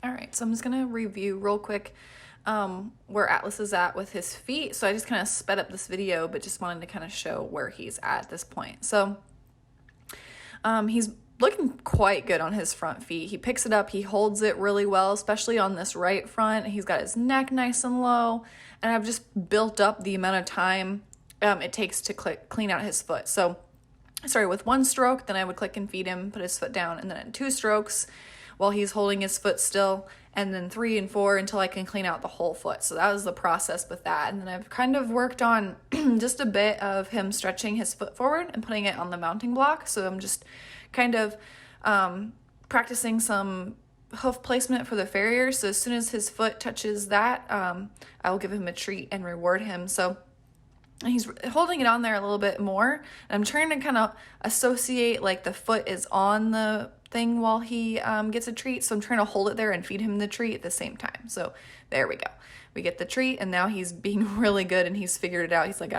All right, so I'm just gonna review real quick where Atlas is at with his feet. So I just kind of sped up this video, but just wanted to kind of show where he's at this point. So he's looking quite good on his front feet. He picks it up, he holds it really well, especially on this right front. He's got his neck nice and low, and I've just built up the amount of time it takes to clean out his foot. So I started with 1 stroke, then I would click and feed him, put his foot down, and then in 2 strokes while he's holding his foot still, and then 3 and 4 until I can clean out the whole foot. So that was the process with that. And then I've kind of worked on just a bit of him stretching his foot forward and putting it on the mounting block. So I'm just kind of practicing some hoof placement for the farrier. So as soon as his foot touches that, I will give him a treat and reward him. So he's holding it on there a little bit more. I'm trying to kind of associate like the foot is on the thing while he gets a treat. So I'm trying to hold it there and feed him the treat at the same time. So there we go. We get the treat, and now he's being really good and he's figured it out. He's like,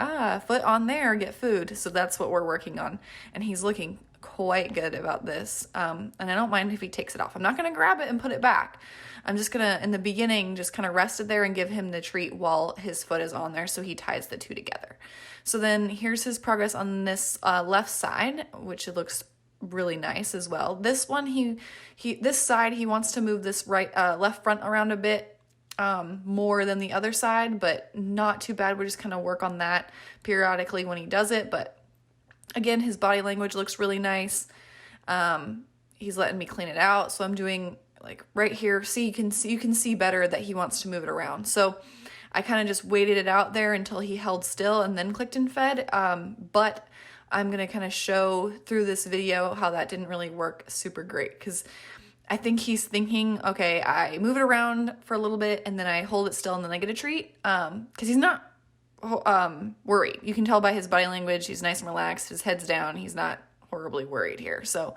foot on there, get food. So that's what we're working on. And he's looking quite good about this. And I don't mind if he takes it off. I'm not going to grab it and put it back. I'm just going to, in the beginning, just kind of rest it there and give him the treat while his foot is on there, so he ties the 2 together. So then here's his progress on this left side, which it looks really nice as well. This one, this side, he wants to move this left front around a bit more than the other side, but not too bad. We just kind of work on that periodically when he does it. But again, his body language looks really nice. He's letting me clean it out. So I'm doing like right here. You can see better that he wants to move it around. So I kind of just waited it out there until he held still and then clicked and fed. But I'm going to kind of show through this video how that didn't really work super great, because I think he's thinking, okay, I move it around for a little bit and then I hold it still and then I get a treat. Because he's not worried. You can tell by his body language. He's nice and relaxed. His head's down. He's not horribly worried here. So,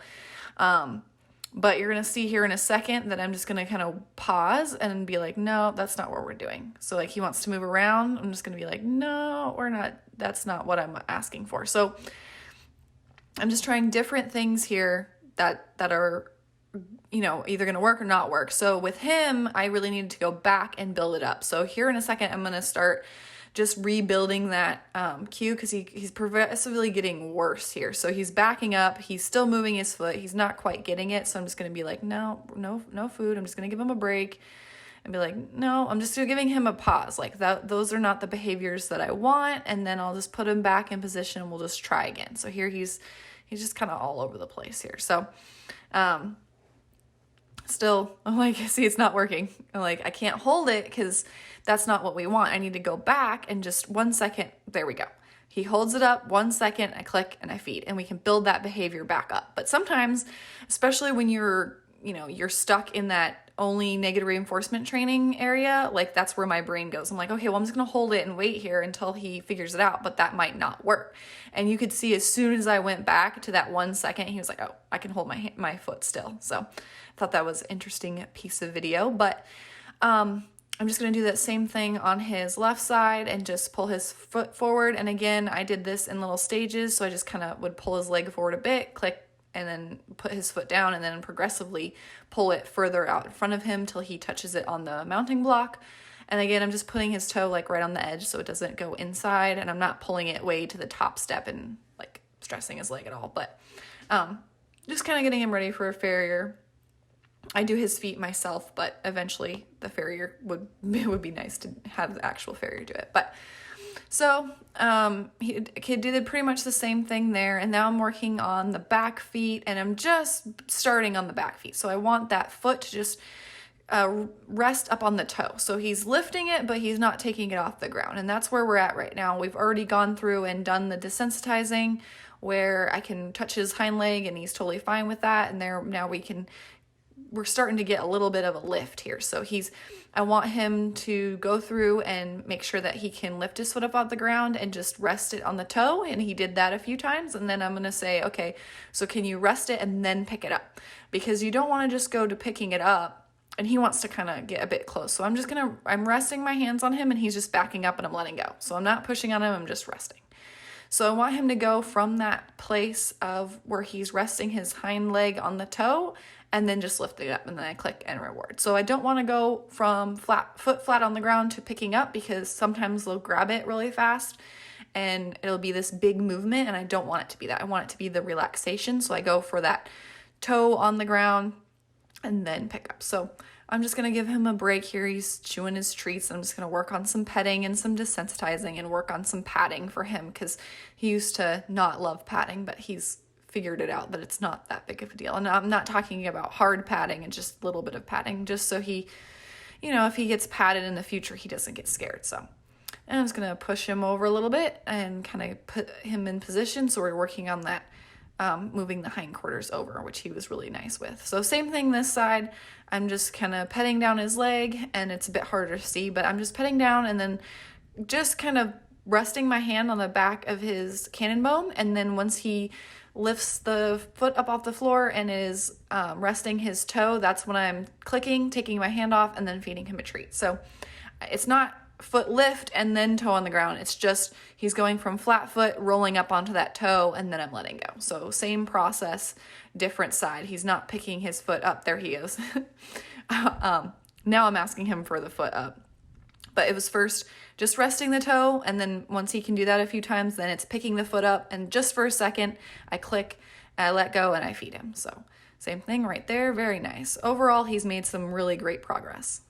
but you're going to see here in a second that I'm just going to kind of pause and be like, no, that's not what we're doing. So like he wants to move around. I'm just going to be like, no, we're not. That's not what I'm asking for. So I'm just trying different things here that are, either going to work or not work. So with him, I really needed to go back and build it up. So here in a second, I'm going to start just rebuilding that cue, because he's progressively getting worse here. So he's backing up. He's still moving his foot. He's not quite getting it. So I'm just going to be like, no food. I'm just going to give him a break and be like, no, I'm just giving him a pause. Like those are not the behaviors that I want. And then I'll just put him back in position and we'll just try again. So here he's just kind of all over the place here. So, still, I'm like, see, it's not working. I'm like, I can't hold it because that's not what we want. I need to go back and just 1 second. There we go. He holds it up 1 second, I click and I feed, and we can build that behavior back up. But sometimes, especially when you're stuck in that only negative reinforcement training area, like that's where my brain goes. I'm like, okay, well, I'm just going to hold it and wait here until he figures it out, but that might not work. And you could see as soon as I went back to that 1 second, he was like, oh, I can hold my foot still. So I thought that was an interesting piece of video, but I'm just going to do that same thing on his left side and just pull his foot forward. And again, I did this in little stages. So I just kind of would pull his leg forward a bit, click, and then put his foot down, and then progressively pull it further out in front of him till he touches it on the mounting block. And again, I'm just putting his toe like right on the edge so it doesn't go inside, and I'm not pulling it way to the top step and like stressing his leg at all, but just kind of getting him ready for a farrier. I do his feet myself, but eventually the farrier would be nice to have the actual farrier do it. But so he did pretty much the same thing there, and now I'm working on the back feet, and I'm just starting on the back feet. So I want that foot to just rest up on the toe. So he's lifting it, but he's not taking it off the ground, and that's where we're at right now. We've already gone through and done the desensitizing, where I can touch his hind leg, and he's totally fine with that. And now we're starting to get a little bit of a lift here. So I want him to go through and make sure that he can lift his foot up off the ground and just rest it on the toe. And he did that a few times. And then I'm going to say, okay, so can you rest it and then pick it up? Because you don't want to just go to picking it up and he wants to kind of get a bit close. So I'm resting my hands on him and he's just backing up and I'm letting go. So I'm not pushing on him, I'm just resting. So I want him to go from that place of where he's resting his hind leg on the toe and then just lift it up, and then I click and reward. So I don't want to go from foot flat on the ground to picking up, because sometimes they'll grab it really fast and it'll be this big movement, and I don't want it to be that. I want it to be the relaxation. So I go for that toe on the ground and then pick up. So I'm just going to give him a break here. He's chewing his treats. I'm just going to work on some petting and some desensitizing and work on some patting for him, because he used to not love patting, but he's figured it out that it's not that big of a deal. And I'm not talking about hard patting, and just a little bit of patting, just so he, you know, if he gets patted in the future, he doesn't get scared. So, and I'm just going to push him over a little bit and kind of put him in position. So we're working on that, moving the hindquarters over, which he was really nice with. So same thing this side. I'm just kind of petting down his leg, and it's a bit harder to see, but I'm just petting down and then just kind of resting my hand on the back of his cannon bone. And then once he lifts the foot up off the floor and is resting his toe, that's when I'm clicking, taking my hand off, and then feeding him a treat. So it's not foot lift and then toe on the ground. It's just he's going from flat foot, rolling up onto that toe, and then I'm letting go. So same process, different side. He's not picking his foot up. There he is. Now I'm asking him for the foot up. But it was first just resting the toe, and then once he can do that a few times, then it's picking the foot up, and just for a second, I click, I let go, and I feed him. So same thing right there. Very nice. Overall, he's made some really great progress.